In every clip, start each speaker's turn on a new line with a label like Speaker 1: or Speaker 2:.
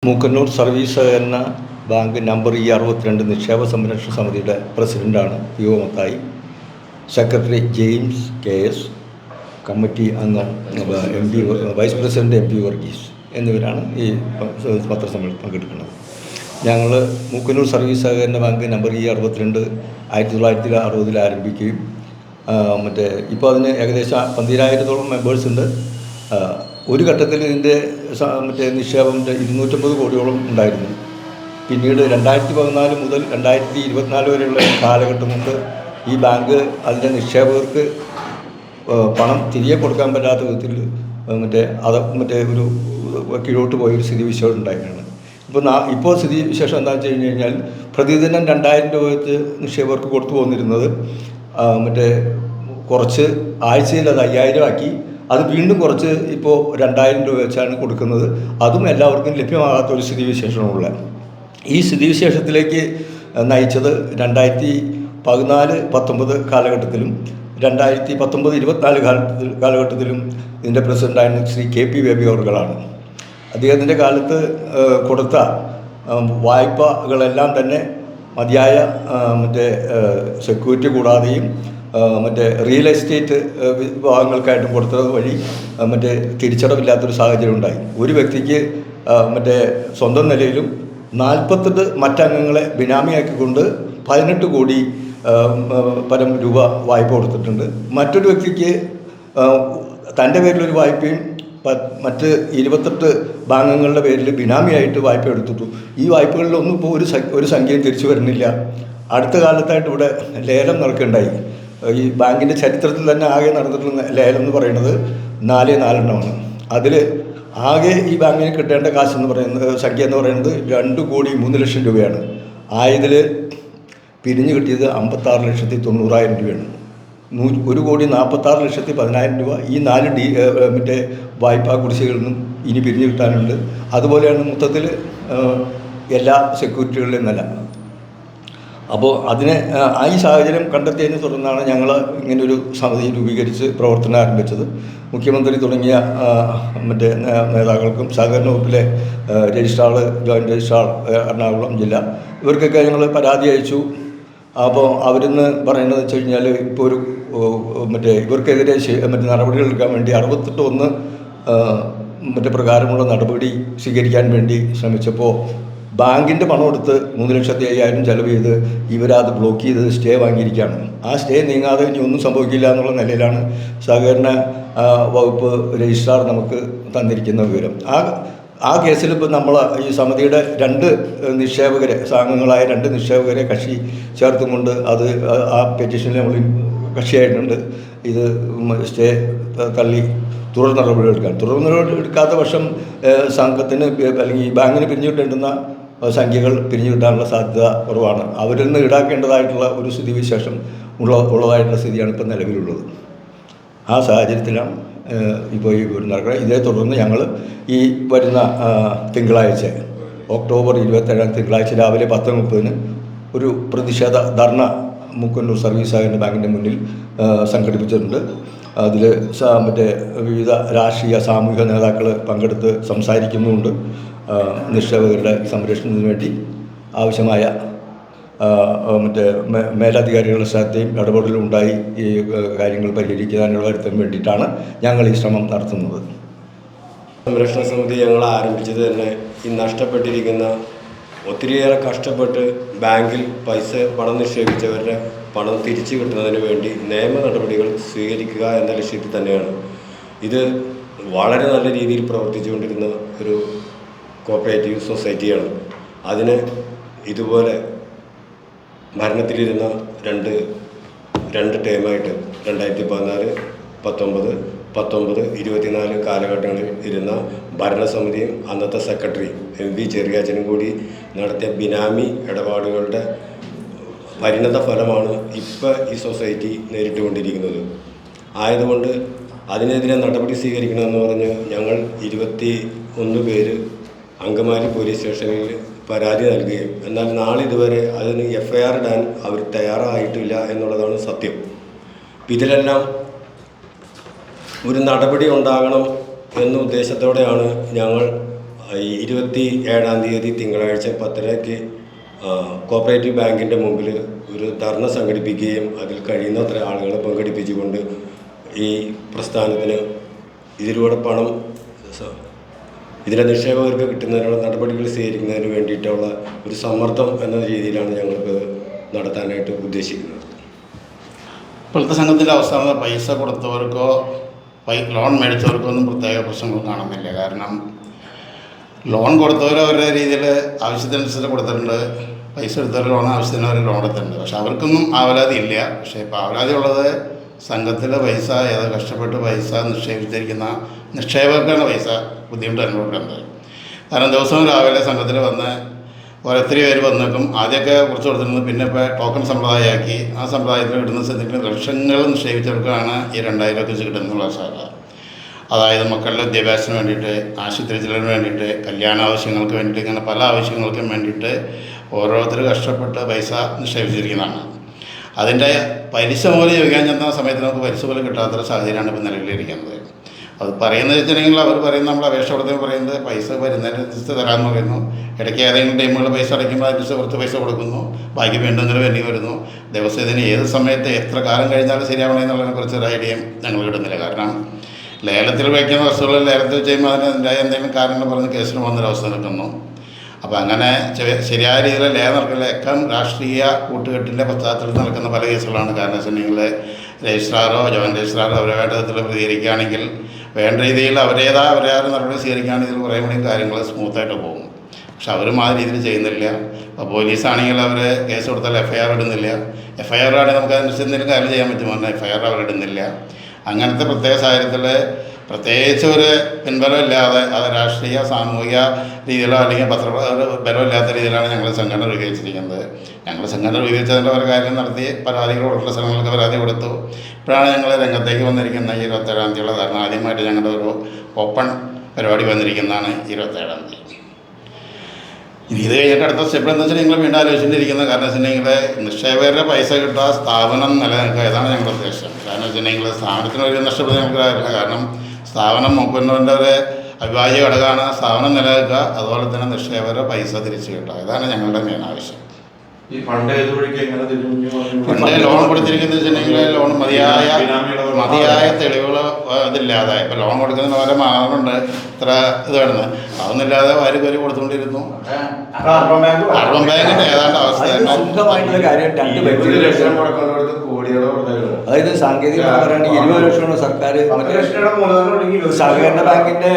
Speaker 1: Mookkannoor service സഹകരണ bank number E62 നിക്ഷേപ സംരക്ഷണ സമിതിയുടെ പ്രസിഡൻ്റാണ് P O Mathai. Secretary James KS, committee അംഗം വൈസ് പ്രസിഡന്റ് MP വർഗീസ് എന്നിവരാണ് ഈ പത്രസമ്മേളനത്തിൽ പങ്കെടുക്കുന്നത്. ഞങ്ങൾ മൂക്കന്നൂർ സർവീസ് സഹകരണ ബാങ്ക് നമ്പർ E62 1960 ആരംഭിക്കുകയും ഇപ്പോൾ അതിന് ഏകദേശം 12,000-ഓളം മെമ്പേഴ്സ് ഉണ്ട്. ഒരു ഘട്ടത്തിൽ ഇതിൻ്റെ നിക്ഷേപം 250 കോടിയോളം ഉണ്ടായിരുന്നു. പിന്നീട് 2014 മുതൽ 2024 വരെയുള്ള കാലഘട്ടം കൊണ്ട് ഈ ബാങ്ക് അതിൻ്റെ നിക്ഷേപകർക്ക് പണം തിരികെ കൊടുക്കാൻ പറ്റാത്ത വിധത്തിൽ ഒരു കീഴോട്ട് പോയൊരു സ്ഥിതിവിശേഷം ഉണ്ടായിട്ടാണ്. ഇപ്പോൾ സ്ഥിതിവിശേഷം എന്താണെന്ന് വെച്ച് കഴിഞ്ഞാൽ പ്രതിദിനം 2,000 രൂപ വെച്ച് നിക്ഷേപകർക്ക് കൊടുത്തു പോന്നിരുന്നത് കുറച്ച് ആഴ്ചയിൽ അത് 5,000 ആക്കി. അത് വീണ്ടും കുറച്ച് ഇപ്പോൾ 2,000 രൂപ വെച്ചാണ് കൊടുക്കുന്നത്. അതും എല്ലാവർക്കും ലഭ്യമാകാത്ത ഒരു സ്ഥിതിവിശേഷമുള്ള ഈ സ്ഥിതിവിശേഷത്തിലേക്ക് നയിച്ചത് 2014-19 കാലഘട്ടത്തിലും 2019-24 കാലഘട്ടത്തിലും ഇതിൻ്റെ പ്രസിഡൻ്റായിരുന്ന ശ്രീ KP ബേബി അവർകളാണ്. അദ്ദേഹത്തിൻ്റെ കാലത്ത് കൊടുത്ത വായ്പകളെല്ലാം തന്നെ മതിയായ സെക്യൂരിറ്റി കൂടാതെയും റിയൽ എസ്റ്റേറ്റ് വിഭാഗങ്ങൾക്കായിട്ടും കൊടുത്തത് വഴി തിരിച്ചടവില്ലാത്തൊരു സാഹചര്യം ഉണ്ടായി. ഒരു വ്യക്തിക്ക് സ്വന്തം നിലയിലും 48 മറ്റംഗങ്ങളെ ബിനാമിയാക്കിക്കൊണ്ട് 18 കോടി പരം രൂപ വായ്പ കൊടുത്തിട്ടുണ്ട്. മറ്റൊരു വ്യക്തിക്ക് തൻ്റെ പേരിലൊരു വായ്പയും മറ്റ് 28 ബാങ്കുകളുടെ പേരിൽ ബിനാമിയായിട്ട് വായ്പ എടുത്തിട്ടു. ഈ വായ്പകളിലൊന്നും ഇപ്പോൾ ഒരു സംഖ്യയും തിരിച്ചു വരുന്നില്ല. അടുത്ത കാലത്തായിട്ട് ഇവിടെ ലേലം നടക്കുകയുണ്ടായി. ഈ ബാങ്കിൻ്റെ ചരിത്രത്തിൽ തന്നെ ആകെ നടന്നിട്ടുള്ള ലേലം എന്ന് പറയുന്നത് 4 അതിൽ ആകെ ഈ ബാങ്കിന് കിട്ടേണ്ട കാശ് എന്ന് പറയുന്നത് സംഖ്യ എന്ന് പറയുന്നത് 2,03,00,000 രൂപയാണ്. ആയതിൽ പിരിഞ്ഞു കിട്ടിയത് 56,90,000 രൂപയാണ്. 1,46,10,000 രൂപ ഈ 4 വായ്പാ കുടിശ്ശികളിൽ നിന്നും ഇനി പിരിഞ്ഞു കിട്ടാനുണ്ട്. അതുപോലെയാണ് മൊത്തത്തിൽ എല്ലാ സെക്യൂരിറ്റികളുടെയും നില. അപ്പോൾ ഈ സാഹചര്യം കണ്ടെത്തിയതിനെ തുടർന്നാണ് ഞങ്ങൾ ഇങ്ങനൊരു സമിതി രൂപീകരിച്ച് പ്രവർത്തനം ആരംഭിച്ചത്. മുഖ്യമന്ത്രി തുടങ്ങിയ നേതാക്കൾക്കും സഹകരണ വകുപ്പിലെ രജിസ്ട്രാർ, ജോയിൻറ്റ് രജിസ്ട്രാർ എറണാകുളം ജില്ല, ഇവർക്കൊക്കെ ഞങ്ങൾ പരാതി അയച്ചു. അപ്പോൾ അവരെന്ന് പറയുന്നത് വെച്ച് കഴിഞ്ഞാൽ ഇപ്പോൾ ഒരു ഇവർക്കെതിരെ നടപടികൾ എടുക്കാൻ വേണ്ടി 68(1) പ്രകാരമുള്ള നടപടി സ്വീകരിക്കാൻ വേണ്ടി ശ്രമിച്ചപ്പോൾ ബാങ്കിൻ്റെ പണം എടുത്ത് 3,05,000 ചെലവ് ചെയ്ത് ഇവരത് ബ്ലോക്ക് ചെയ്ത് സ്റ്റേ വാങ്ങിയിരിക്കുകയാണ്. ആ സ്റ്റേ നീങ്ങാതെ ഇനി ഒന്നും സംഭവിക്കില്ല എന്നുള്ള നിലയിലാണ് സഹകരണ വകുപ്പ് രജിസ്ട്രാർ നമുക്ക് തന്നിരിക്കുന്ന വിവരം. ആ കേസിൽ ഇപ്പോൾ നമ്മൾ ഈ സമിതിയുടെ 2 നിക്ഷേപകരെ, സാംഗങ്ങളായ 2 നിക്ഷേപകരെ കക്ഷി ചേർത്തും കൊണ്ട് ആ പെറ്റീഷനിൽ നമ്മൾ കക്ഷിയായിട്ടുണ്ട്. ഇത് സ്റ്റേ തള്ളി തുടർ നടപടി എടുക്കാത്ത പക്ഷം സംഘത്തിന് അല്ലെങ്കിൽ ബാങ്കിന് പിരിഞ്ഞു കിട്ടേണ്ടുന്ന സംഖ്യകൾ പിരിഞ്ഞു കിട്ടാനുള്ള സാധ്യത കുറവാണ്. അവരിൽ നിന്ന് ഈടാക്കേണ്ടതായിട്ടുള്ള ഒരു സ്ഥിതിവിശേഷം ഉള്ളതായിട്ടുള്ള സ്ഥിതിയാണ് ഇപ്പോൾ നിലവിലുള്ളത്. ആ സാഹചര്യത്തിലാണ് ഇപ്പോൾ ഈ നടക്കുന്നത്. ഇതേ തുടർന്ന് ഞങ്ങൾ ഈ വരുന്ന തിങ്കളാഴ്ച ഒക്ടോബർ 27 തിങ്കളാഴ്ച രാവിലെ 10:30 ഒരു പ്രതിഷേധ ധർണ മൂക്കന്നൂർ സർവീസ് സഹകരണ ബാങ്കിൻ്റെ മുന്നിൽ സംഘടിപ്പിച്ചിട്ടുണ്ട്. അതിൽ വിവിധ രാഷ്ട്രീയ സാമൂഹിക നേതാക്കൾ പങ്കെടുത്ത് സംസാരിക്കുന്നുമുണ്ട്. നിക്ഷേപകരുടെ സംരക്ഷണത്തിന് വേണ്ടി ആവശ്യമായ മേലധികാരികളുടെ ശ്രദ്ധയും ഇടപെടലും ഉണ്ടായി ഈ കാര്യങ്ങൾ പരിഹരിക്കാനുള്ള വരുത്താൻ വേണ്ടിയിട്ടാണ് ഞങ്ങൾ ഈ ശ്രമം നടത്തുന്നത്.
Speaker 2: സംരക്ഷണ സമിതി ഞങ്ങൾ ആരംഭിച്ചത് തന്നെ ഈ നഷ്ടപ്പെട്ടിരിക്കുന്ന, ഒത്തിരിയേറെ കഷ്ടപ്പെട്ട് ബാങ്കിൽ പണം നിക്ഷേപിച്ചവരുടെ പണം തിരിച്ചു കിട്ടുന്നതിന് വേണ്ടി നിയമ നടപടികൾ സ്വീകരിക്കുക എന്ന ലക്ഷ്യത്തിൽ തന്നെയാണ്. ഇത് വളരെ നല്ല രീതിയിൽ പ്രവർത്തിച്ചുകൊണ്ടിരുന്ന ഒരു കോപ്പറേറ്റീവ് സൊസൈറ്റിയാണ്. അതിന് ഇതുപോലെ ഭരണത്തിലിരുന്ന രണ്ട് ടേമായിട്ട് 2014, 19, 24 കാലഘട്ടങ്ങളിൽ ഇരുന്ന ഭരണസമിതിയും അന്നത്തെ സെക്രട്ടറി MP ചെറിയാച്ചനും കൂടി നടത്തിയ ബിനാമി ഇടപാടുകളുടെ പരിണത ഫലമാണ് ഇപ്പോൾ ഈ സൊസൈറ്റി നേരിട്ടുകൊണ്ടിരിക്കുന്നത്. ആയതുകൊണ്ട് അതിനെതിരെ നടപടി സ്വീകരിക്കണമെന്ന് പറഞ്ഞ് ഞങ്ങൾ 21 പേര് അങ്കമാലി പോലീസ് സ്റ്റേഷനിൽ പരാതി നൽകുകയും എന്നാൽ നാളിതുവരെ അതിന് FIR ഇടാൻ അവർ തയ്യാറായിട്ടില്ല എന്നുള്ളതാണ് സത്യം. ഇതിലെല്ലാം ഒരു നടപടി ഉണ്ടാകണം എന്ന ഉദ്ദേശത്തോടെയാണ് ഞങ്ങൾ 27-ാം തീയതി തിങ്കളാഴ്ച 10:30-ക്ക് കോപ്പറേറ്റീവ് ബാങ്കിൻ്റെ മുമ്പിൽ ഒരു ധർണ സംഘടിപ്പിക്കുകയും അതിൽ കഴിയുന്നത്ര ആളുകളെ പങ്കെടുപ്പിച്ചുകൊണ്ട് ഈ പ്രസ്ഥാനത്തിന് ഇതിലൂടെ പണം ഇതിലെ നിക്ഷേപകർക്ക് കിട്ടുന്നതിനുള്ള നടപടികൾ സ്വീകരിക്കുന്നതിന് വേണ്ടിയിട്ടുള്ള ഒരു സമ്മർദ്ദം എന്ന രീതിയിലാണ് ഞങ്ങൾക്ക് നടത്താനായിട്ട് ഉദ്ദേശിക്കുന്നത്.
Speaker 3: ഇപ്പോഴത്തെ സംഘത്തിൻ്റെ അവസ്ഥ പൈസ കൊടുത്തവർക്കോ ലോൺ മേടിച്ചവർക്കോ ഒന്നും പ്രത്യേക പ്രശ്നങ്ങൾ കാണുന്നില്ല. കാരണം ലോൺ കൊടുത്തവർ അവരുടെ രീതിയിൽ ആവശ്യത്തിനനുസരിച്ച് കൊടുത്തിട്ടുണ്ട്, പൈസ എടുത്തവർ ലോൺ ആവശ്യത്തിന് അവർ ലോൺ എടുത്തിട്ടുണ്ട്. പക്ഷെ അവർക്കൊന്നും ആവലാതി ഇല്ല. പക്ഷേ ഇപ്പോൾ ആവലാതി ഉള്ളത് സംഘത്തിലെ പൈസ കഷ്ടപ്പെട്ട് പൈസ നിക്ഷേപിച്ചിരിക്കുന്ന നിക്ഷേപകർക്കാണ് പൈസ ബുദ്ധിമുട്ട് അനുഭവപ്പെടുന്നത്. കാരണം ദിവസവും രാവിലെ സംഘത്തിൽ വന്ന് ഒത്തിരി പേര് വന്നേക്കും. ആദ്യമൊക്കെ കുറച്ച് കൊടുത്തിരുന്നത്, പിന്നെ ഇപ്പോൾ ടോക്കൺ സമ്പ്രദായമാക്കി. ആ സമ്പ്രദായത്തിൽ കിട്ടുന്ന സ്ഥിതിക്ക് ലക്ഷങ്ങൾ നിക്ഷേപിച്ചവർക്കാണ് ഈ 2000 ഒക്കെ കിട്ടുന്നുള്ള സാധ്യത. അതായത് മക്കളുടെ വിദ്യാഭ്യാസത്തിന് വേണ്ടിയിട്ട്, ആശുപത്രി ചിലവിന് വേണ്ടിയിട്ട്, കല്യാണ ആവശ്യങ്ങൾക്ക് വേണ്ടിയിട്ട്, ഇങ്ങനെ പല ആവശ്യങ്ങൾക്കും വേണ്ടിയിട്ട് ഓരോരുത്തർ കഷ്ടപ്പെട്ട് പൈസ നിക്ഷേപിച്ചിരിക്കുന്നതാണ്. അതിൻ്റെ പലിശ പോലെ ചോദിക്കാൻ ചെന്ന സമയത്ത് നമുക്ക് പലിശ പോലെ കിട്ടാത്തൊരു സാഹചര്യമാണ് ഇപ്പോൾ നിലവിലിരിക്കുന്നത്. അത് പറയുന്നത് വെച്ചിട്ടുണ്ടെങ്കിൽ അവർ പറയുന്നത്, നമ്മൾ അപേക്ഷ കൊടുത്തപ്പോൾ പറയുന്നത് പൈസ വരുന്നതിനനുസരിച്ച് തരാമെന്ന് പറയുന്നു. ഇടയ്ക്ക് ഏതെങ്കിലും ടൈമുകൾ പൈസ അടയ്ക്കുമ്പോൾ അതിനനുസരിച്ച് കുറച്ച് പൈസ കൊടുക്കുന്നു, ബാക്കി വേണ്ടുന്നതിന് വേണ്ടി വരുന്നു. ദിവസം ഇതിന് ഏത് സമയത്ത് എത്ര കാലം കഴിഞ്ഞാലും ശരിയാവണമെന്നുള്ളതിനെ കുറിച്ചൊരു ഐഡിയയും ഞങ്ങൾ കിട്ടുന്നില്ല. കാരണം ലേലത്തിൽ വയ്ക്കുന്ന വസ്തുക്കൾ ലേലത്തിൽ ചെയ്യുമ്പോൾ അതിനെതിരായ എന്തെങ്കിലും കാരണങ്ങൾ പറഞ്ഞ് കേസിന് പോകുന്നൊരവസ്ഥ നിൽക്കുന്നു. അപ്പോൾ അങ്ങനെ ശരിയായ രീതിയിൽ ലേലം നടക്കില്ല. രാഷ്ട്രീയ കൂട്ടുകെട്ടിൻ്റെ പശ്ചാത്തലത്തിൽ നടക്കുന്ന പല കേസുകളാണ്. കാരണം വെച്ചിട്ടുണ്ടെങ്കിൽ രജിസ്ട്രാറോ ജോയിൻറ്റ് രജിസ്ട്രാറോ അവരെ വേണ്ട വിധത്തിൽ പ്രതികരിക്കുകയാണെങ്കിൽ, വേണ്ട രീതിയിൽ അവരേറെ നടപടി സ്വീകരിക്കുകയാണെങ്കിൽ കുറേ കൂടി കാര്യങ്ങൾ സ്മൂത്തായിട്ട് പോകും. പക്ഷെ അവരും ആ രീതിയിൽ ചെയ്യുന്നില്ല. അപ്പോൾ പോലീസാണെങ്കിൽ അവർ കേസ് കൊടുത്താൽ FIR ഇടുന്നില്ല. FIR ആണെങ്കിൽ നമുക്ക് അതിനനുസരിച്ച് എന്തെങ്കിലും കാര്യം ചെയ്യാൻ പറ്റുമോ? FIR അവരിടുന്നില്ല. അങ്ങനത്തെ പ്രത്യേക സാഹചര്യത്തിൽ പ്രത്യേകിച്ച് ഒരു പിൻബലമില്ലാതെ, അത് രാഷ്ട്രീയ സാമൂഹിക രീതിയിലോ അല്ലെങ്കിൽ ബലമില്ലാത്ത രീതിയിലാണ് ഞങ്ങൾ സംഘടന രൂപീകരിച്ചിരിക്കുന്നത്. ഞങ്ങൾ സംഘടന രൂപീകരിച്ചതിൻ്റെ ഒരു കാര്യം നടത്തി പരാതികൾ കൊടുക്കുന്ന സ്ഥലങ്ങൾക്ക് പരാതി കൊടുത്തു. ഇപ്പോഴാണ് ഞങ്ങൾ രംഗത്തേക്ക് വന്നിരിക്കുന്ന ഈ 27-ാം തീയതിയുള്ള ധാരണ. ആദ്യമായിട്ട് ഞങ്ങളുടെ ഒരു ഓപ്പൺ പരിപാടി വന്നിരിക്കുന്നതാണ് 27-ാം തീയതി. ഇത് കഴിഞ്ഞിട്ട് അടുത്ത സ്റ്റെപ്പ് എന്താ വെച്ചാൽ ഞങ്ങൾ വീണ്ടും ആലോചിച്ചിട്ടിരിക്കുന്നത്. കാരണം വെച്ചിട്ടുണ്ടെങ്കിൽ നിക്ഷേപകരുടെ പൈസ കിട്ടുക, സ്ഥാപനം നിലനിൽക്കുക, ഇതാണ് ഞങ്ങളുടെ ഉദ്ദേശം. കാരണം വെച്ചിട്ടുണ്ടെങ്കിൽ സ്ഥാപനത്തിന് ഒരു നഷ്ടപ്പെടുന്ന ഞങ്ങൾക്ക് കാര്യമില്ല. കാരണം സ്ഥാപനം നോക്കുന്നതിൻ്റെ ഒരു അവിഭാജ്യ ഘടകമാണ് സ്ഥാപനം നിലനിൽക്കുക, അതുപോലെ തന്നെ നിക്ഷേപകരുടെ പൈസ തിരിച്ചു കിട്ടുക. ഇതാണ് ഞങ്ങളുടെ മെയിൻ ആവശ്യം.
Speaker 4: ഈ ഫണ്ട്
Speaker 3: ഫണ്ട് ലോൺ കൊടുത്തിരിക്കുന്നത് വെച്ചിട്ടുണ്ടെങ്കിൽ ലോൺ മതിയായ തെളിവുകൾ ഇതില്ലാതെ, ഇപ്പോൾ ലോൺ കൊടുക്കുന്നതിന് പല മാനങ്ങളുണ്ട്, ഇത്ര ഇത് വേണമെന്ന്, അതൊന്നുമില്ലാതെ വാരി കോരി കൊടുത്തുകൊണ്ടിരുന്നു. അർബൻ ബാങ്കിൻ്റെ ഏതാണ്ട് അവസ്ഥ
Speaker 1: അതായത് സാങ്കേതികമായി പറയുകയാണെങ്കിൽ 20 ലക്ഷമാണ് സർക്കാർ സഹകരണ ബാങ്കിന്റെ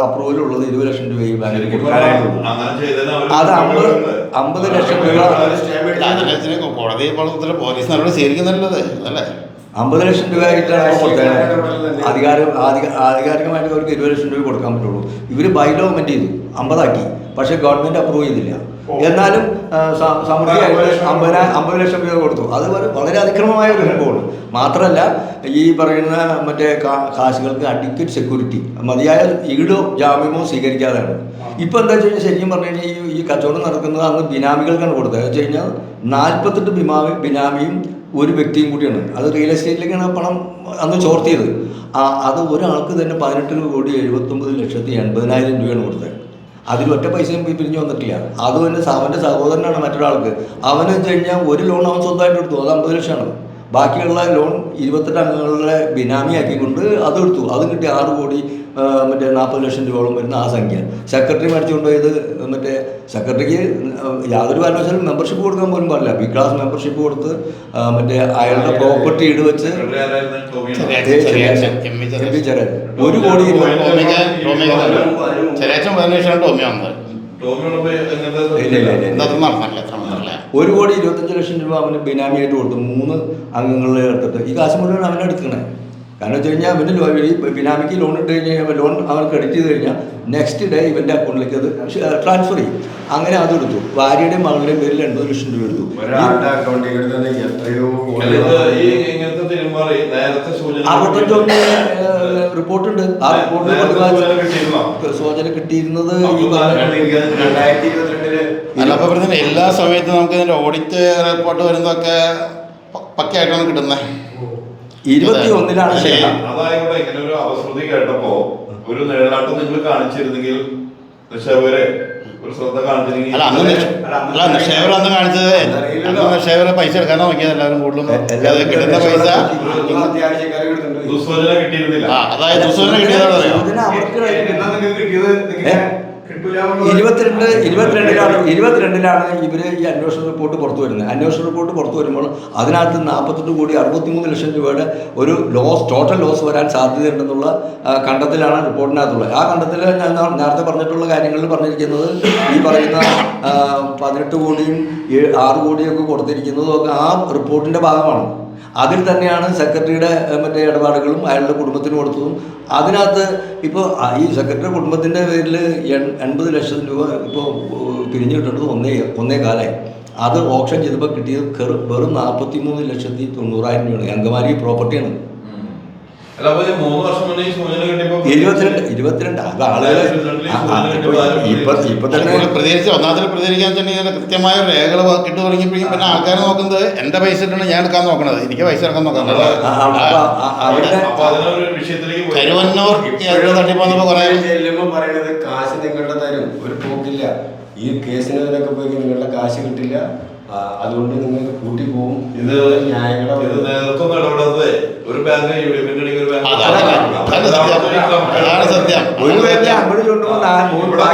Speaker 1: അപ്രൂവൽ ഉള്ളത്. 20 ലക്ഷം രൂപ ഈ ബാങ്കിൽ കൊടുക്കാനായിട്ടുള്ളൂ. അത് 50 ലക്ഷം രൂപ
Speaker 3: കോടതി പോലീസ് നടപടി സ്വീകരിക്കുന്നുള്ളത് അല്ലേ.
Speaker 1: 50 ലക്ഷം രൂപ ആയിട്ടാണ് കൊടുത്തത്. ആധികാരികമായിട്ട് അവർക്ക് 20 ലക്ഷം രൂപ കൊടുക്കാൻ പറ്റുള്ളൂ. ഇവർ ബൈലോ അമെൻഡ് ചെയ്തു, 50 ആക്കി. പക്ഷേ ഗവൺമെൻറ് അപ്രൂവ് ചെയ്തില്ല. എന്നാലും സമൃദ്ധിയായിട്ട് 50 ലക്ഷം രൂപ കൊടുത്തു. അത് വളരെ അതിക്രമമായ ഒരു സംഭവമാണ്. മാത്രമല്ല ഈ പറയുന്ന കാശുകൾക്ക് അഡിക്വേറ്റ് സെക്യൂരിറ്റി, മതിയായ ഈടോ ജാമ്യമോ സ്വീകരിക്കാതെയാണ്. ഇപ്പോൾ എന്താ വെച്ച് കഴിഞ്ഞാൽ ശരിക്കും പറഞ്ഞു കഴിഞ്ഞാൽ ഈ കച്ചവടം നടക്കുന്നത് അന്ന് ബിനാമികൾക്കാണ് കൊടുത്തത്. വെച്ച് കഴിഞ്ഞാൽ 48 ബിനാമിയും ഒരു വ്യക്തിയും കൂടിയാണ്. അത് റിയൽ എസ്റ്റേറ്റിലേക്കാണ് പണം അന്ന് ചോർത്തിയത്. അത് ഒരാൾക്ക് തന്നെ 18,79,80,000 രൂപയാണ് കൊടുത്തത്. അതിലൊറ്റ പൈസയും പിരിഞ്ഞു വന്നിട്ടില്ല. അതുപോലെ അവൻ്റെ സഹോദരനാണ് മറ്റൊരാൾക്ക്. അവന് വെച്ച് കഴിഞ്ഞാൽ ഒരു ലോൺ അവൻ സ്വന്തമായിട്ട് എടുത്തു, അത് 50 ലക്ഷമാണ്. ബാക്കിയുള്ള ലോൺ 28 അംഗങ്ങളുടെ ബിനാമിയാക്കിക്കൊണ്ട് അതെടുത്തു. അത് കിട്ടി 6 കോടി 40 ലക്ഷം രൂപയോളം വരുന്ന ആ സംഖ്യ സെക്രട്ടറി മേടിച്ചുകൊണ്ട് പോയത്. സെക്രട്ടറിക്ക് യാതൊരു കാരണവശാലും മെമ്പർഷിപ്പ് കൊടുക്കാൻ പോലും പാടില്ല. ബി ക്ലാസ് മെമ്പർഷിപ്പ് കൊടുത്ത് അയാളുടെ പ്രോപ്പർട്ടി വെച്ച് 1 കോടി
Speaker 3: ചെറിയച്ഛൻ 15 ലക്ഷം ടോമിയോ വന്നത്.
Speaker 1: 1 കോടി 25 ലക്ഷം രൂപ അവന് ബിനാമിയായിട്ട് കൊടുത്തു. 3 അംഗങ്ങളെ എടുത്തിട്ട് ഈ കാശ് മുഴുവൻ അവനെടുക്കണേ. കാരണം വെച്ച് കഴിഞ്ഞാൽ അവൻ്റെ ബിനാമിക്ക് ലോൺ ഇട്ട് കഴിഞ്ഞാൽ ലോൺ അവൻ ക്രെഡിറ്റ് ചെയ്ത് കഴിഞ്ഞാൽ നെക്സ്റ്റ് ഡേ ഇവൻ്റെ അക്കൗണ്ടിലേക്ക് അത് ട്രാൻസ്ഫർ ചെയ്യും. അങ്ങനെ അതെടുത്തു. ഭാര്യയുടെയും മകളുടെയും പേരിൽ 80 ലക്ഷം രൂപ എടുത്തു. റിപ്പോർട്ടുണ്ട്. ആ റിപ്പോർട്ട് സൂചന കിട്ടിയിരുന്നത്
Speaker 3: എല്ലാ സമയത്തും നമുക്ക് ഇതിൻ്റെ ഓഡിറ്റ് റിപ്പോർട്ട് വരുന്നതൊക്കെ പക്കയായിട്ടാണ് കിട്ടുന്നത്.
Speaker 1: 21-ലാണ്
Speaker 4: അതായത് ഇങ്ങനെ ഒരു അവസൃതി കേട്ടപ്പോ ഒരു നിഴലാട്ടം നിങ്ങൾ കാണിച്ചിരുന്നെങ്കിൽ നിക്ഷേപകരെ ഒരു ശ്രദ്ധ കാണിച്ചില്ലെങ്കിൽ
Speaker 3: അല്ല നിക്ഷേപർ അന്ന് കാണിച്ചത് അന്ന് നിക്ഷേപരെ പൈസ എടുക്കാനോ നോക്കിയത് എല്ലാവരും കൂടുതലും കിട്ടുന്ന പൈസ
Speaker 4: ദുസ്സൂചന കിട്ടിയിരുന്നില്ല.
Speaker 3: അതായത് ദുസ്സൂചന കിട്ടിയതാണ് പറയാം.
Speaker 1: ഇരുപത്തിരണ്ടിലാണ് ഇവർ ഈ അന്വേഷണ റിപ്പോർട്ട് പുറത്തു വരുന്നത്. അന്വേഷണ റിപ്പോർട്ട് പുറത്തു വരുമ്പോൾ അതിനകത്ത് 48,63,00,000 രൂപയുടെ ഒരു ടോട്ടൽ ലോസ് വരാൻ സാധ്യതയുണ്ടെന്നുള്ള കണ്ടെത്തലാണ് റിപ്പോർട്ടിനകത്തുള്ളത്. ആ കണ്ടെത്തൽ ഞാൻ നേരത്തെ പറഞ്ഞിട്ടുള്ള കാര്യങ്ങളിൽ പറഞ്ഞിരിക്കുന്നത് ഈ പറയുന്ന 18 കോടിയും 6 കോടിയൊക്കെ കൊടുത്തിരിക്കുന്നതും ഒക്കെ ആ റിപ്പോർട്ടിൻ്റെ ഭാഗമാണ്. അതിൽ തന്നെയാണ് സെക്രട്ടറിയുടെ മറ്റേ ഇടപാടുകളും അയാളുടെ കുടുംബത്തിന് കൊടുത്തതും. അതിനകത്ത് ഇപ്പോൾ ഈ സെക്രട്ടറി കുടുംബത്തിൻ്റെ പേരിൽ 80 ലക്ഷം രൂപ ഇപ്പോൾ പിരിഞ്ഞു കിട്ടേണ്ടത് 1.25 അത് ഓപ്ഷൻ ചെയ്തപ്പോൾ കിട്ടിയത് വെറും 43,90,000 രൂപയാണ്. അങ്കമാലി പ്രോപ്പർട്ടിയാണ്. 22 അത് ആളുകൾ ഇപ്പൊ തന്നെ
Speaker 3: പ്രതികരിക്കാൻ വെച്ചിട്ടുണ്ടെങ്കിൽ കൃത്യമായ രേഖകൾ കിട്ടു തുടങ്ങിയപ്പോഴും പിന്നെ ആൾക്കാർ നോക്കുന്നത് എൻ്റെ പൈസ ഇട്ടാണ് ഞാൻ എടുക്കാൻ നോക്കണത്, എനിക്ക് പൈസ എടുക്കാൻ നോക്കുന്നത്. കരുവന്നൂർ തട്ടിപ്പോന്നപ്പോൾ കുറേ
Speaker 2: ചെല്ലുമ്പോൾ പറയണത് കാശ് നിങ്ങളുടെ തരും, ഒരു പോക്കില്ല, ഈ കേസിനൊക്കെ പോയി നിങ്ങളുടെ കാശ് കിട്ടില്ല, അതുകൊണ്ട് നിങ്ങൾ കൂട്ടി പോകും.
Speaker 4: ഇത് നേതൃത്വം ഇടപെടാതെ ഒരു ബാങ്ക്
Speaker 3: അതാണ് സത്യം.
Speaker 1: ഒരു 50 ചുണ്ടുമ്പോൾ